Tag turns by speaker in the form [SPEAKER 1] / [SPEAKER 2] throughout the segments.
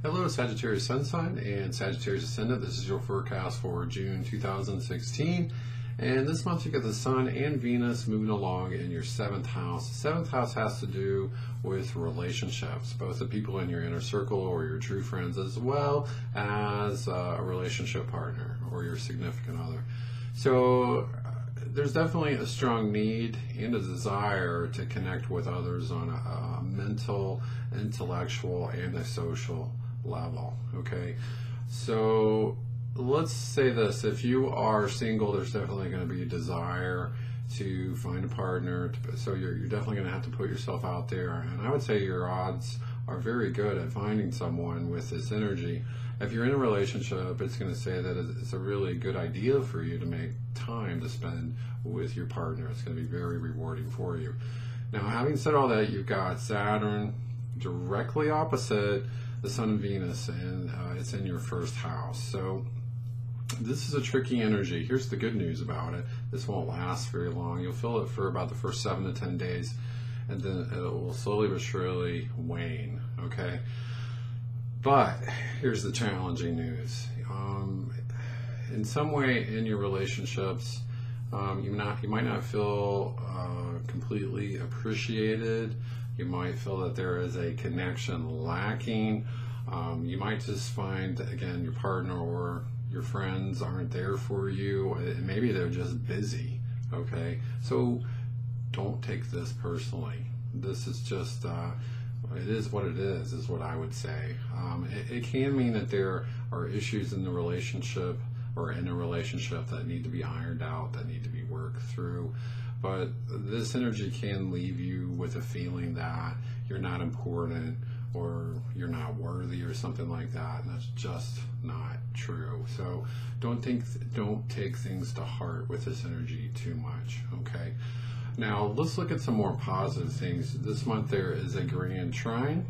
[SPEAKER 1] Hello, Sagittarius Sun Sign and Sagittarius Ascendant. This is your forecast for June 2016. And this month you got the Sun and Venus moving along in your 7th house. The 7th house has to do with relationships, both the people in your inner circle or your true friends, as well as a relationship partner or your significant other. So there's definitely a strong need and a desire to connect with others on a mental, intellectual, and a social level. Okay, so let's say this: if you are single, there's definitely going to be a desire to find a partner, so you're definitely going to have to put yourself out there, and I would say your odds are very good at finding someone with this energy. If you're in a relationship, it's going to say that it's a really good idea for you to make time to spend with your partner. It's going to be very rewarding for you. Now, having said all that, you've got Saturn directly opposite the Sun and Venus, and it's in your 1st house. So this is a tricky energy. Here's the good news about it: this won't last very long. You'll feel it for about the first 7 to 10 days, and then it will slowly but surely wane. Okay, but here's the challenging news. In some way in your relationships, you might not feel completely appreciated. You might feel that there is a connection lacking. You might just find, again, your partner or your friends aren't there for you. Maybe they're just busy. Okay, so don't take this personally. This is just, it is what it is what I would say. It can mean that there are issues in the relationship or in a relationship that need to be ironed out, that need to be worked through. But this energy can leave you with a feeling that you're not important or you're not worthy or something like that, and that's just not true. So don't take things to heart with this energy too much. Okay, now let's look at some more positive things. This month there is a grand trine,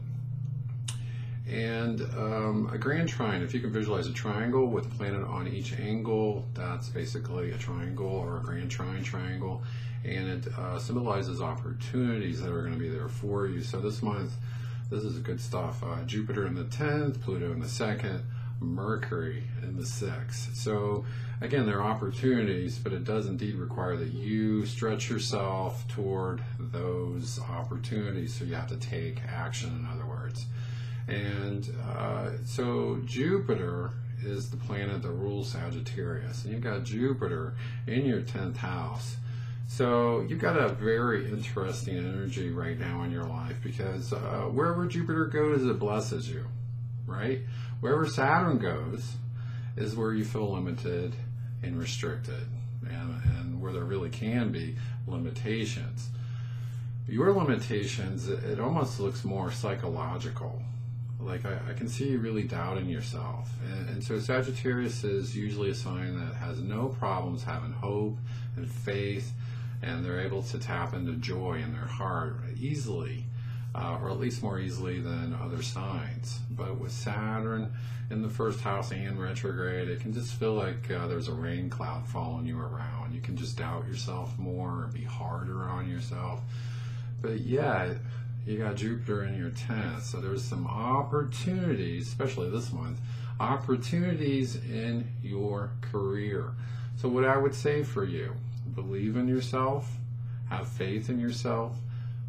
[SPEAKER 1] and a grand trine, if you can visualize a triangle with a planet on each angle, that's basically a triangle or a grand trine triangle, and it symbolizes opportunities that are going to be there for you. So this month, this is good stuff. Jupiter in the 10th, Pluto in the 2nd, Mercury in the 6th. So again, there are opportunities, but it does indeed require that you stretch yourself toward those opportunities. So you have to take action, in other words. And so Jupiter is the planet that rules Sagittarius, and you've got Jupiter in your 10th house. So you've got a very interesting energy right now in your life, because wherever Jupiter goes, it blesses you, right? Wherever Saturn goes is where you feel limited and restricted, and where there really can be limitations. Your limitations, it almost looks more psychological. Like I can see you really doubting yourself. And so Sagittarius is usually a sign that has no problems having hope and faith, and they're able to tap into joy in their heart easily, or at least more easily than other signs. But with Saturn in the 1st house and retrograde, it can just feel like there's a rain cloud following you around. You can just doubt yourself more and be harder on yourself. But yeah, you got Jupiter in your 10th, so there's some opportunities, especially this month, opportunities in your career. So what I would say for you: believe in yourself, have faith in yourself,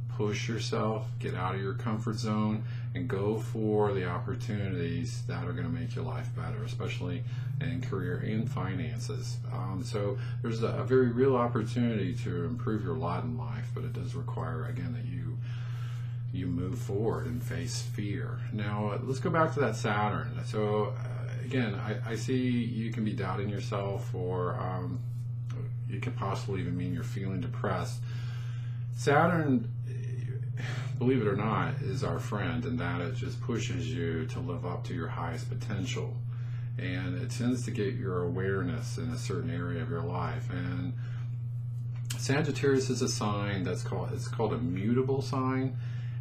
[SPEAKER 1] push yourself, get out of your comfort zone, and go for the opportunities that are going to make your life better, especially in career and finances. So there's a very real opportunity to improve your lot in life, but it does require, again, that you move forward and face fear. Now, let's go back to that Saturn. So again, I see you can be doubting yourself, or it could possibly even mean you're feeling depressed. Saturn, believe it or not, is our friend in that it just pushes you to live up to your highest potential, and it tends to get your awareness in a certain area of your life. And Sagittarius is a sign it's called a mutable sign.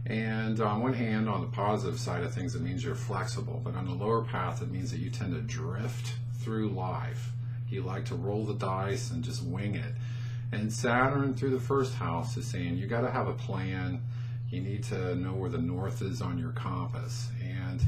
[SPEAKER 1] And on one hand, on the positive side of things, it means you're flexible, but on the lower path, it means that you tend to drift through life. You like to roll the dice and just wing it. And Saturn through the 1st house is saying you got to have a plan. You need to know where the north is on your compass. And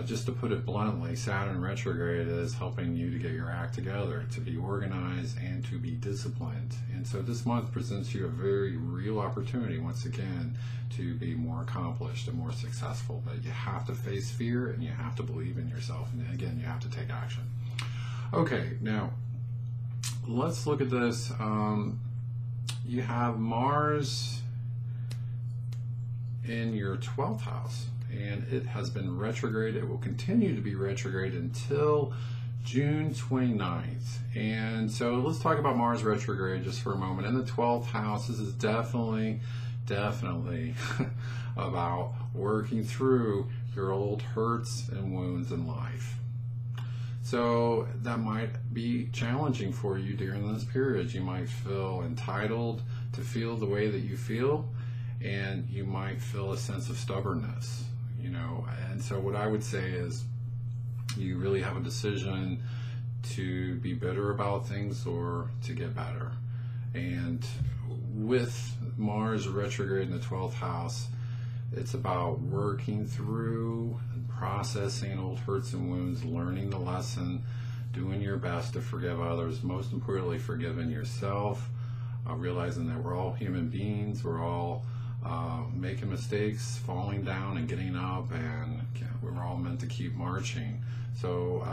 [SPEAKER 1] Just to put it bluntly, Saturn retrograde is helping you to get your act together, to be organized and to be disciplined. And so this month presents you a very real opportunity, once again, to be more accomplished and more successful. But you have to face fear and you have to believe in yourself. And again, you have to take action. Okay, now let's look at this. You have Mars in your 12th house, and it has been retrograde. It will continue to be retrograde until June 29th. And so let's talk about Mars retrograde just for a moment. In the 12th house, this is definitely about working through your old hurts and wounds in life. So that might be challenging for you during this period. You might feel entitled to feel the way that you feel, and you might feel a sense of stubbornness, you know. And so what I would say is you really have a decision to be bitter about things or to get better. And with Mars retrograde in the 12th house, it's about working through and processing old hurts and wounds, learning the lesson, doing your best to forgive others, most importantly, forgiving yourself, realizing that we're all human beings, we're all making mistakes, falling down and getting up, and we're all meant to keep marching. So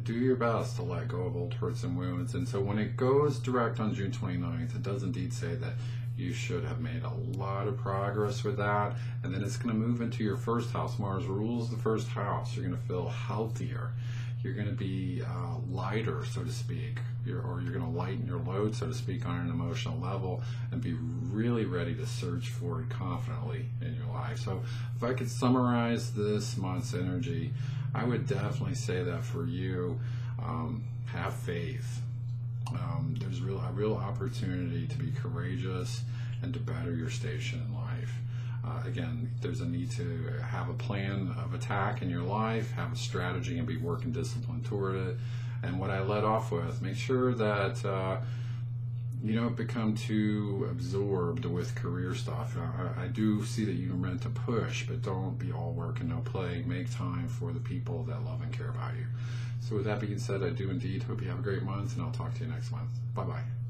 [SPEAKER 1] do your best to let go of old hurts and wounds. And so when it goes direct on June 29th, it does indeed say that you should have made a lot of progress with that. And then it's going to move into your first house. Mars rules the first house. You're going to feel healthier. You're going to be lighter, so to speak, or you're going to lighten your load, so to speak, on an emotional level, and be really ready to surge forward confidently in your life. So if I could summarize this month's energy, I would definitely say that for you, have faith. There's a real opportunity to be courageous and to better your station in life. Again, there's a need to have a plan of attack in your life, have a strategy, and be working discipline toward it. And what I led off with, make sure that you don't become too absorbed with career stuff. I do see that you're meant to push, but don't be all work and no play. Make time for the people that love and care about you. So with that being said, I do indeed hope you have a great month, and I'll talk to you next month. Bye-bye.